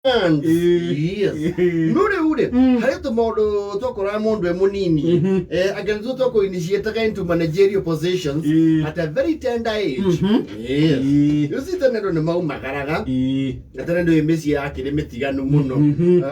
Yes. Nure. Hayo modo toko na mondo munini. Again toko initiate into managerial positions at a very tender age. Yes. You see the nero na mau magaraga. Atendo emesi akire metigano muno.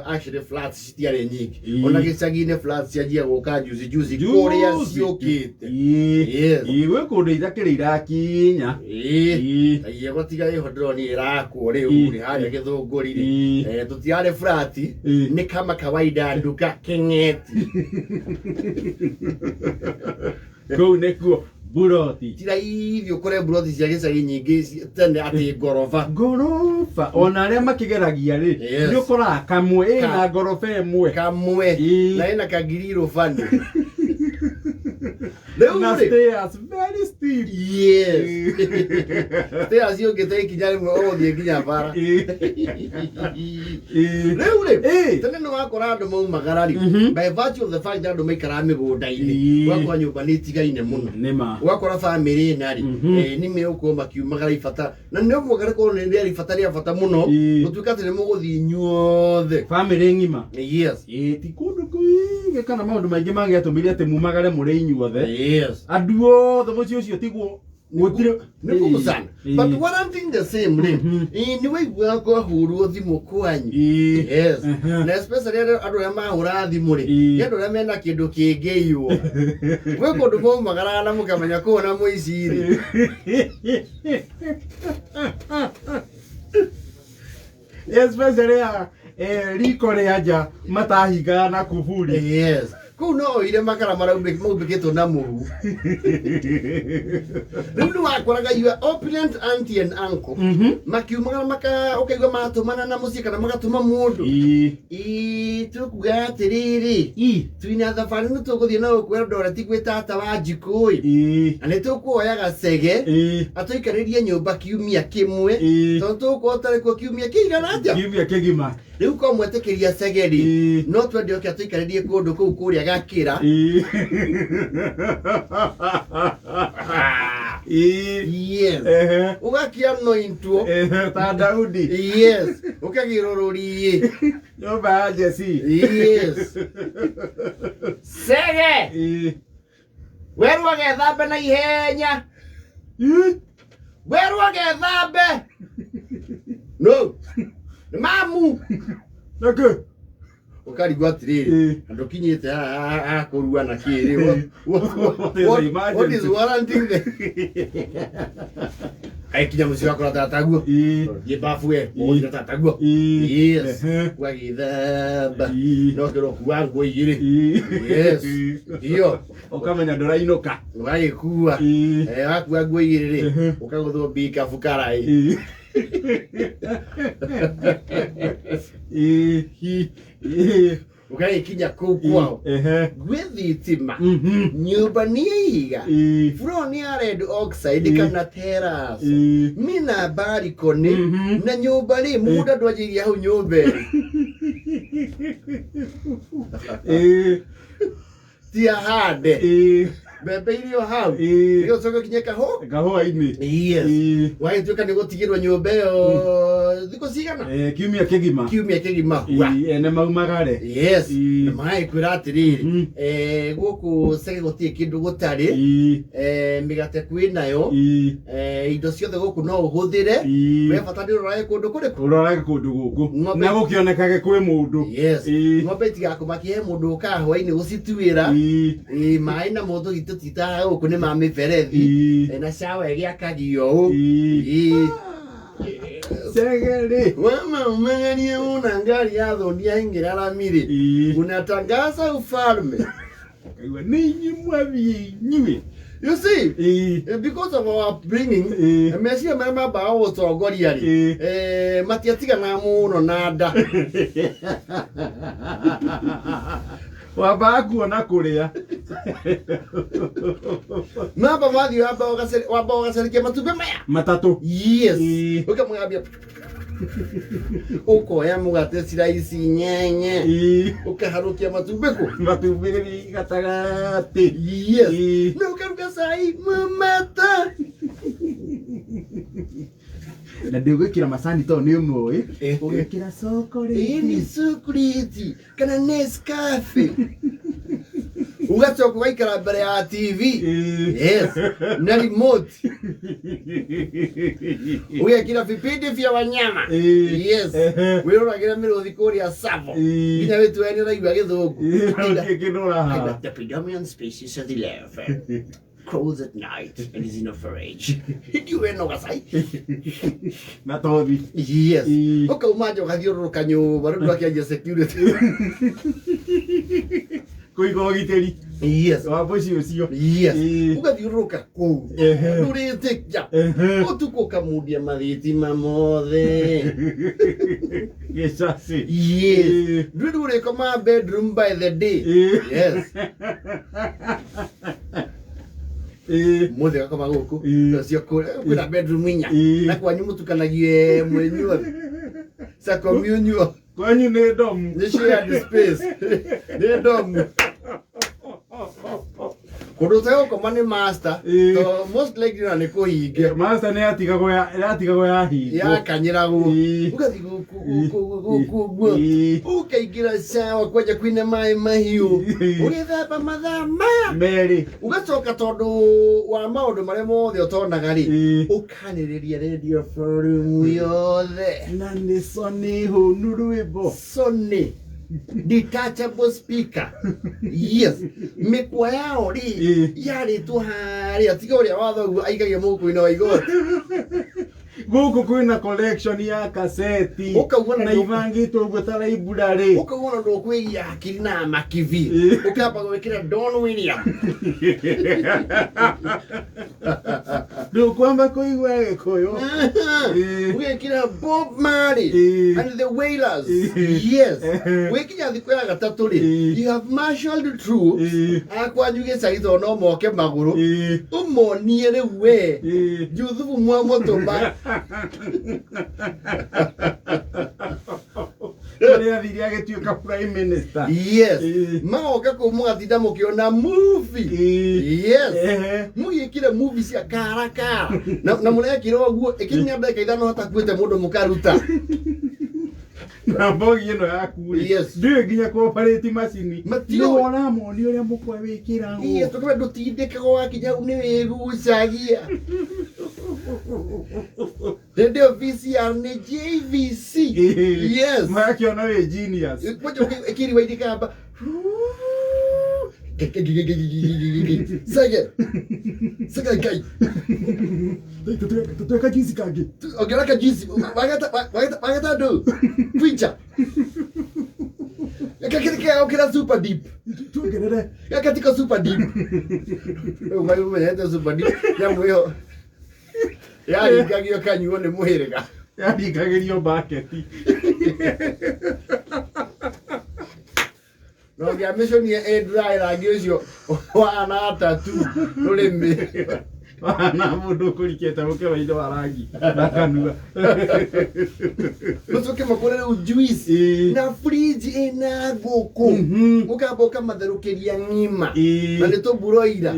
Actually flats stiare nyiki. Ona gisagine flats yajia goka juzi Korea siokite. Yes. Iwe kode itakire irakinya. Iye gotiga ihodroni irako re uri haya githungurire. Tutiare frati ni kama kawaida nduka kengeti. Kou nekuo buroti. Tira hivyo kore buroti cia gicagi nyingi tene ati gorofa. Ona aria makigeragia ri ni ukora kamwe na gorofa imwe. Kamwe na ina kagiriro fani. Na stairs very steep. Yes. Stairs yo gete kijari mo odie kinya para. Leure. Tene no akora ndo mo magarari. By virtue of the fact that ndo maikara migunda-ini. Wakwa nyumba ni tigaine muno. Nima. Wakora family nari. Ni me uko makiumagara ifata. Na ndio mwagara ko ne ndi ifata ria fata muno. Mutuka tene mo guthi nyothe. Family ngima. Yes. Ti kundu kuinge kana maundu maingi mangiatumire ate mumagare muri inyuothe. Yes. Aduo the mucio ucio tiguo But what I'm thinking the same ni way go huru thimu kwanyu. Yes. Na especially adu ya mahura thimu ri. Yendo ya mena kindu kingeyo. We ko ndu magara na mukamenya ko na muiciri. Especially riko ri aja matahiga na kuburi. Yes. Kuno ile makara maraumbikitwo na muhu. Ndu wakoraga you are opulent auntie and uncle. Makiumagara maka ukaigwa matumana na musika na magatuma mundu. Tukuga atiriri. Twina thabari no tuguthie na ukwera ndora tigwe tata wa Njikui. Ane tukuoya gacege. Atuikaririe nyumba kiumia kimwe. Tondu tukuotare kwa kiumia kigana aja. Kiumia kigima. Riu ko mwetekeria segeri. No twende oke atuikaririe kundu kuu kuria gakira. Yes. Ugakia no into. Ta Daudi. Yes. Ukagirorori. Nyumba ya Jesse. Yes. Sege. Weru agethambe na ihenya. Weru agethambe. No. Mamu. Okay. Ukari gwatiriri ando kinyete akorua na kiri. What is warranting the aikinya mucio akora tataguo ye bafue o tataguo. Yes. Wagithamba no kero kuangu igiri. Yes. Iyo ukamenya ndurainoka wagikua akua ngo igiri ri ukaguthwo bika fukarai. Ukaikinya kuu kwao gwithitima nyumba niiga floor ni red oxide kana terrace mina balcony na nyumba ni muda ndwajiria hau nyumba tia hande bebe irio hau iyo soko kinyeka ho gaho-ini. Yes. Wai tuka ni gutigirwa nyumba yo thiko cigana kiumia kigima ene maumagare. Yes. Mai kwira atiriri guku sege gutie kindu gutari migate kwinayo indo ciothe guku no uhuthire we fatani urorae kundu guku na gukionekage kwi mundu. Yes. Ng'ombe tigakumakie mundu ukahwa-ini gucituira mai na mundu tutita guku ni mami ferethi na shawa giakagio Segere. Wama umengania una ngari ya dhondia ingira la miri. Unatangaza ufalme. Ninyi mwavi nyiwe. You see, because of our upbringing, Messi mema ba o to goriari. Matiatiga na muno nada. Wabaku na kuria. Maba madi waba ogaserikia matumbe maya. Matatu. Yes. Ukamwambia ukoya mugate siraisi nyenye. Ukaharukia matumbe ko. Matumbe ni gatagati. Yes. Na ukaruka sai mamata. Na ndĩgwĩkĩra macani to nĩ ũmwe ũgekĩra chocolate. Ni chocolate kana Nescafe. Ugacoka ugaikara mbere ya TV. Yes. Na remote. Ugekĩra vipindi vya wanyama. Yes. Wĩroragĩra mĩrũthi kũrĩa Savo. Nginya wĩtũeni ũraigua gĩthũngũ. The predominant species of the larva crows at night and is in a forage. You know what I say? Na tobi. Yes. Ukauma ũgathiũrũrũka nyũmba rĩu ndwakĩanjia security. Kũiga ũgitĩri. Yes. Wa boci ũcio. Yes. Ũgathiũrũrũka kũu. Ndũrĩtĩkia. Ũtukũ kamundia mathitima mothe. Gĩcaci. Yes. Ndũrĩkoma bedroom by the day. Yes. Mothe gakoma gũkũ. Ũcio kwĩna bedroom inya. Na kwanyu mũtukanagie mwenyuothe. Sa communio. Kwanyu nĩ domu. Nĩ shared space. Nĩ domu. Kũndũ ta gũkoma nĩ master. So most likely na nĩ kũhinge. Master nĩ yatigagwo yahingo. Yakanyĩragwo. Ũgathiĩ gũkũ. Ũkaingĩra shower kwanja kwĩna maĩ mahiũ. Ũgĩthamba mathaa maya. Merĩ. Ũgacoka tondũ wa maũndũ marĩa mothe ũtonaga rĩ. Ũkanĩrĩria radio forum yothe. Na nĩ Sony hũnu rwĩmbo. Sony. Detachable speaker. Yes. Mĩkwa yao rĩ yarĩtwo harĩa tiga ũrĩa wathoguo aigagia mũhuko-inĩ wa igoti. Gũkũ kwĩna collection ya kaseti na ibangĩtwo ũguo ta library. Ũkauga na ndũkwĩgia hakiri na makivi. Ũkamba gwĩkĩra Don William. Ndũkwamba kũigua Gĩkũyũ. Ũgekĩra Bob Marley and the Wailers. Yes. Wĩkinya thikũ ya gatatũ rĩ you have marshaled troops akwanyu gĩcaritho no moke magũrũ ũmonie rĩu we Juthubu Mwamũtũma. Ũrĩa athire agĩtuĩka prime minister. Yes. Magoka kũu mũgatinda mũkĩona movie. Yes. Mũgĩkĩra movie cia karakara. Na mũrekĩra ũguo ĩkinya ndagĩka ithano hatakuĩte mũndũ mũkaruta. Na mbogi ĩno yaku rĩ ndĩrĩ nginya kũoperate macini. Nĩwona moni ũrĩa mũkwa wĩkĩragwo. Yes, tũkĩra ndũtindĩkaga wakinya nĩ wĩgucagia. Radio VCR nĩ JVC. Yes. Magakĩona wĩ genius. Ĩkĩri wa idikamba. Sege. Sege kai. Tutweka jinsi kage. Ongeraka jinsi. Wagata do. Preacher. Yakakirika super deep. Tuongerere. Yakatika super deep. Wewe umeenda super deep. Jambo hiyo. Yari kagio kanyuo nĩ mũhĩrĩga. Yari kagĩrio bucket. No ngĩamĩco nĩ dry rangi ũcio wana tatu rũrĩmĩ. Wana mũndũ ũkũrikĩte mũkeba indo wa rangi na kanua. Ũcoke makũre rĩu juice na fridge ĩna ngũkũ. Ũkamba ũkamatherũkĩria ng'ima na nĩ tũmburoira.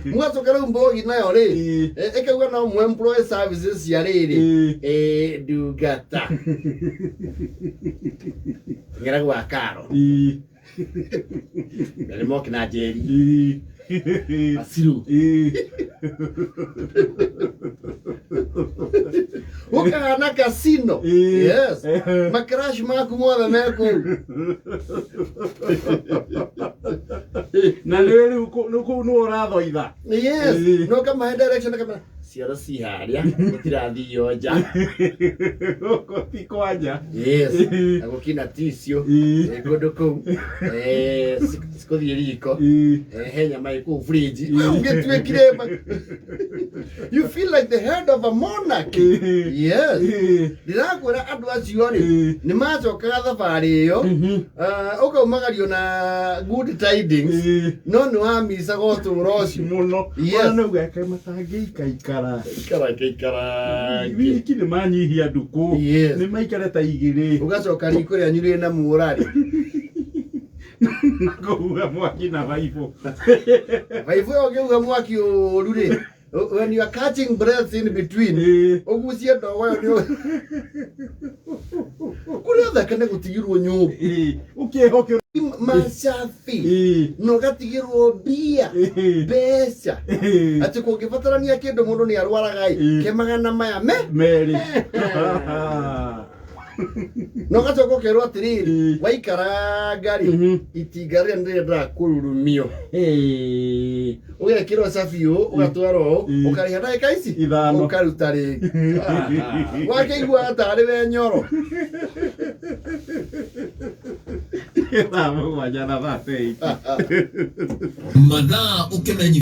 Mũgacoka rĩu mbogi nayo rĩ ĩkauga no mwe employee services cia rĩrĩ ndungata. Ngera gwa karo. Nĩ moki na njeri. Asiru. Ukana casino. Yes. Macrash maku mothe meku. Na rĩu nũ ũrathoitha. Yes. No kama direction kama ciara ci harĩa gũtirathio nja. Gũkũ ti kwanja. Yes. Agũkina ticio. Kũndũ kũu. Sikũthiĩ riko. He nyama ĩkũu fridge. You feel like the head of a monarch. Yes. Ndĩrakwĩra andũ acio rĩ nĩ macokaga thabarĩ ĩyo ũkaumagario na good tidings no nĩ wamicaga ũtũũro ũcio mũno. Ona ũgeka matangĩikaikara. Wiki nĩ manyihia ndukũ. Nĩ maikare ta igĩrĩ. Ũgacoka riko rĩanyu rĩ na mũrari. Kũhuha mwaki na vaibũ. Vaibũ ĩyo ũngĩhuha mwaki ũru rĩ when you are catching breaths in between ogucie ndogo yo kuria thakane gutigirwo nyumba ukihoke masafi no gatigirwo bia beca ati kungibatarania kindu mundu ni arwaraga ke magana maya meri no gacoko kerwo atiriri waikara ngari itingari ndenda kururumio ugekirwo safiu ugatwarwo ukariha ndagika ici ukaruta ringi wakeigua atari we nyoro Vamos, guayana, va, Maná, o que